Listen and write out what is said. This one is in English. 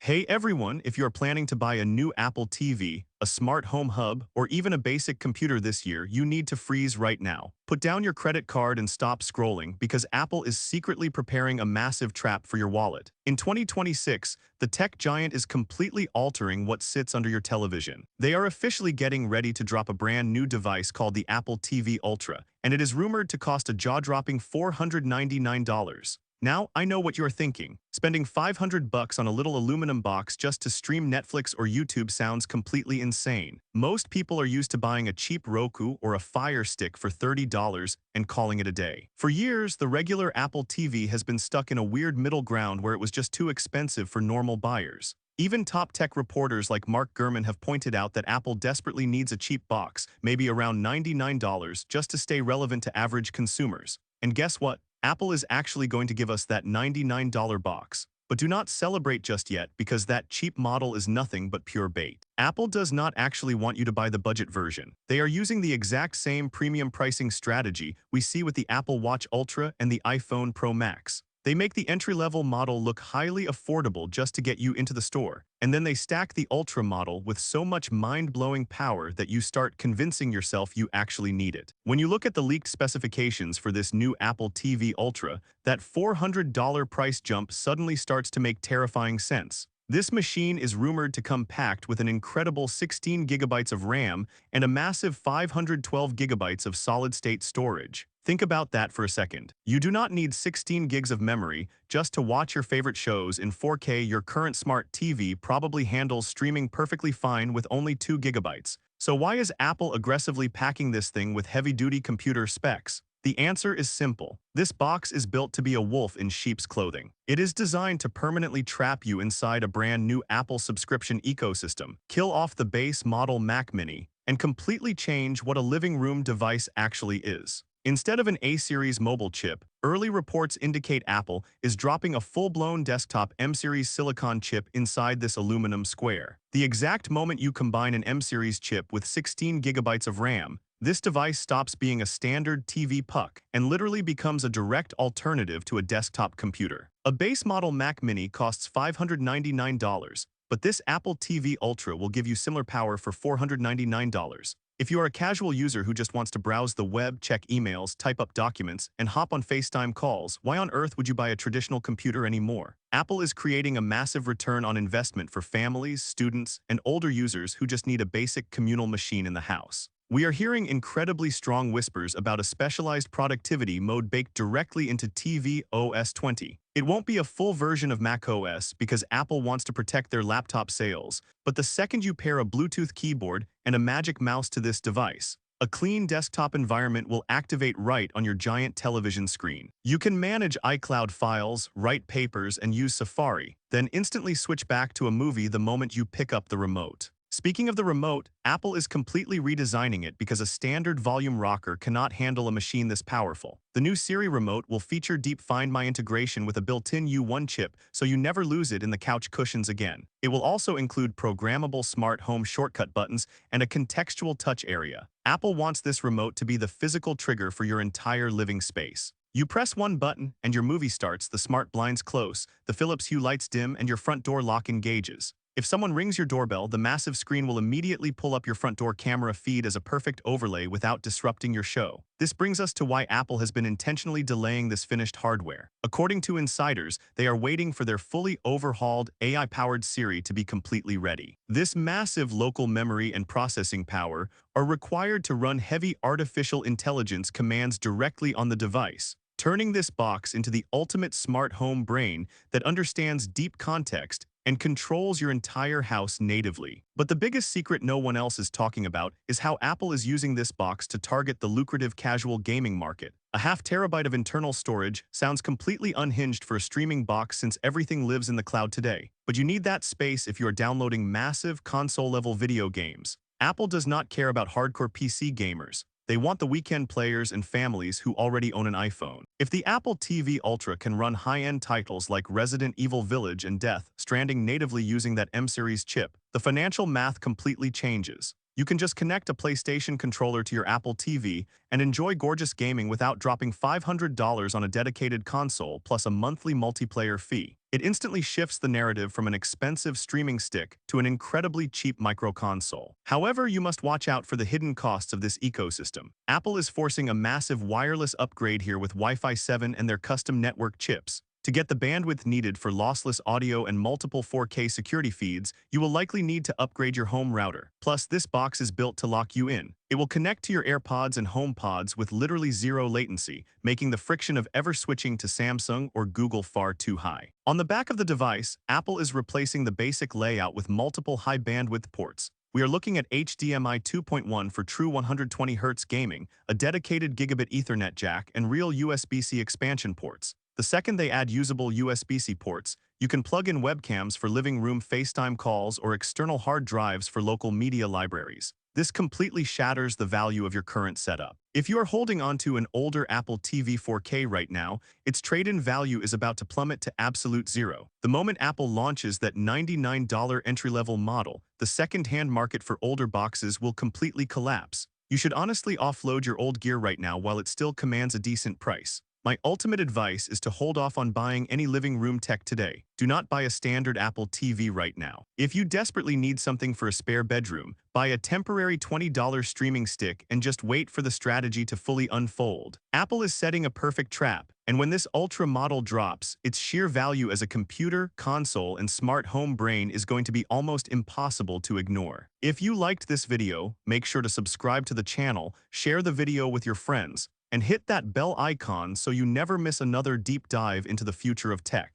Hey everyone, if you're planning to buy a new Apple TV, a smart home hub, or even a basic computer this year, you need to freeze right now. Put down your credit card and stop scrolling because Apple is secretly preparing a massive trap for your wallet. In 2026, the tech giant is completely altering what sits under your television. They are officially getting ready to drop a brand new device called the Apple TV Ultra, and it is rumored to cost a jaw-dropping $499. Now, I know what you're thinking. Spending 500 bucks on a little aluminum box just to stream Netflix or YouTube sounds completely insane. Most people are used to buying a cheap Roku or a Fire Stick for $30 and calling it a day. For years, the regular Apple TV has been stuck in a weird middle ground where it was just too expensive for normal buyers. Even top tech reporters like Mark Gurman have pointed out that Apple desperately needs a cheap box, maybe around $99, just to stay relevant to average consumers. And guess what? Apple is actually going to give us that $99 box. But do not celebrate just yet because that cheap model is nothing but pure bait. Apple does not actually want you to buy the budget version. They are using the exact same premium pricing strategy we see with the Apple Watch Ultra and the iPhone Pro Max. They make the entry-level model look highly affordable just to get you into the store, and then they stack the Ultra model with so much mind-blowing power that you start convincing yourself you actually need it. When you look at the leaked specifications for this new Apple TV Ultra, that $400 price jump suddenly starts to make terrifying sense. This machine is rumored to come packed with an incredible 16 gigabytes of RAM and a massive 512 gigabytes of solid-state storage. Think about that for a second. You do not need 16 gigs of memory just to watch your favorite shows in 4K. Your current smart TV probably handles streaming perfectly fine with only 2 gigabytes. So why is Apple aggressively packing this thing with heavy-duty computer specs? The answer is simple. This box is built to be a wolf in sheep's clothing. It is designed to permanently trap you inside a brand new Apple subscription ecosystem, kill off the base model Mac Mini, and completely change what a living room device actually is. Instead of an A-series mobile chip, early reports indicate Apple is dropping a full-blown desktop M-series silicon chip inside this aluminum square. The exact moment you combine an M-series chip with 16 gigabytes of RAM, this device stops being a standard TV puck and literally becomes a direct alternative to a desktop computer. A base model Mac Mini costs $599, but this Apple TV Ultra will give you similar power for $499. If you are a casual user who just wants to browse the web, check emails, type up documents, and hop on FaceTime calls, why on earth would you buy a traditional computer anymore? Apple is creating a massive return on investment for families, students, and older users who just need a basic communal machine in the house. We are hearing incredibly strong whispers about a specialized productivity mode baked directly into tvOS 20. It won't be a full version of macOS because Apple wants to protect their laptop sales, but the second you pair a Bluetooth keyboard and a magic mouse to this device, a clean desktop environment will activate right on your giant television screen. You can manage iCloud files, write papers, and use Safari, then instantly switch back to a movie the moment you pick up the remote. Speaking of the remote, Apple is completely redesigning it because a standard volume rocker cannot handle a machine this powerful. The new Siri remote will feature deep Find My integration with a built-in U1 chip, so you never lose it in the couch cushions again. It will also include programmable smart home shortcut buttons and a contextual touch area. Apple wants this remote to be the physical trigger for your entire living space. You press one button and your movie starts, the smart blinds close, the Philips Hue lights dim, and your front door lock engages. If someone rings your doorbell, the massive screen will immediately pull up your front door camera feed as a perfect overlay without disrupting your show. This brings us to why Apple has been intentionally delaying this finished hardware. According to insiders, they are waiting for their fully overhauled AI-powered Siri to be completely ready. This massive local memory and processing power are required to run heavy artificial intelligence commands directly on the device, turning this box into the ultimate smart home brain that understands deep context and controls your entire house natively. But the biggest secret no one else is talking about is how Apple is using this box to target the lucrative casual gaming market. A half terabyte of internal storage sounds completely unhinged for a streaming box since everything lives in the cloud today. But you need that space if you are downloading massive console-level video games. Apple does not care about hardcore PC gamers. They want the weekend players and families who already own an iPhone. If the Apple TV Ultra can run high-end titles like Resident Evil Village and Death Stranding natively using that M-series chip, the financial math completely changes. You can just connect a PlayStation controller to your Apple TV and enjoy gorgeous gaming without dropping $500 on a dedicated console plus a monthly multiplayer fee. It instantly shifts the narrative from an expensive streaming stick to an incredibly cheap micro console. However, you must watch out for the hidden costs of this ecosystem. Apple is forcing a massive wireless upgrade here with Wi-Fi 7 and their custom network chips. To get the bandwidth needed for lossless audio and multiple 4K security feeds, you will likely need to upgrade your home router. Plus, this box is built to lock you in. It will connect to your AirPods and HomePods with literally zero latency, making the friction of ever switching to Samsung or Google far too high. On the back of the device, Apple is replacing the basic layout with multiple high-bandwidth ports. We are looking at HDMI 2.1 for true 120Hz gaming, a dedicated gigabit Ethernet jack, and real USB-C expansion ports. The second they add usable USB-C ports, you can plug in webcams for living room FaceTime calls or external hard drives for local media libraries. This completely shatters the value of your current setup. If you are holding onto an older Apple TV 4K right now, its trade-in value is about to plummet to absolute zero. The moment Apple launches that $99 entry-level model, the second-hand market for older boxes will completely collapse. You should honestly offload your old gear right now while it still commands a decent price. My ultimate advice is to hold off on buying any living room tech today. Do not buy a standard Apple TV right now. If you desperately need something for a spare bedroom, buy a temporary $20 streaming stick and just wait for the strategy to fully unfold. Apple is setting a perfect trap, and when this Ultra model drops, its sheer value as a computer, console, and smart home brain is going to be almost impossible to ignore. If you liked this video, make sure to subscribe to the channel, share the video with your friends, and hit that bell icon so you never miss another deep dive into the future of tech.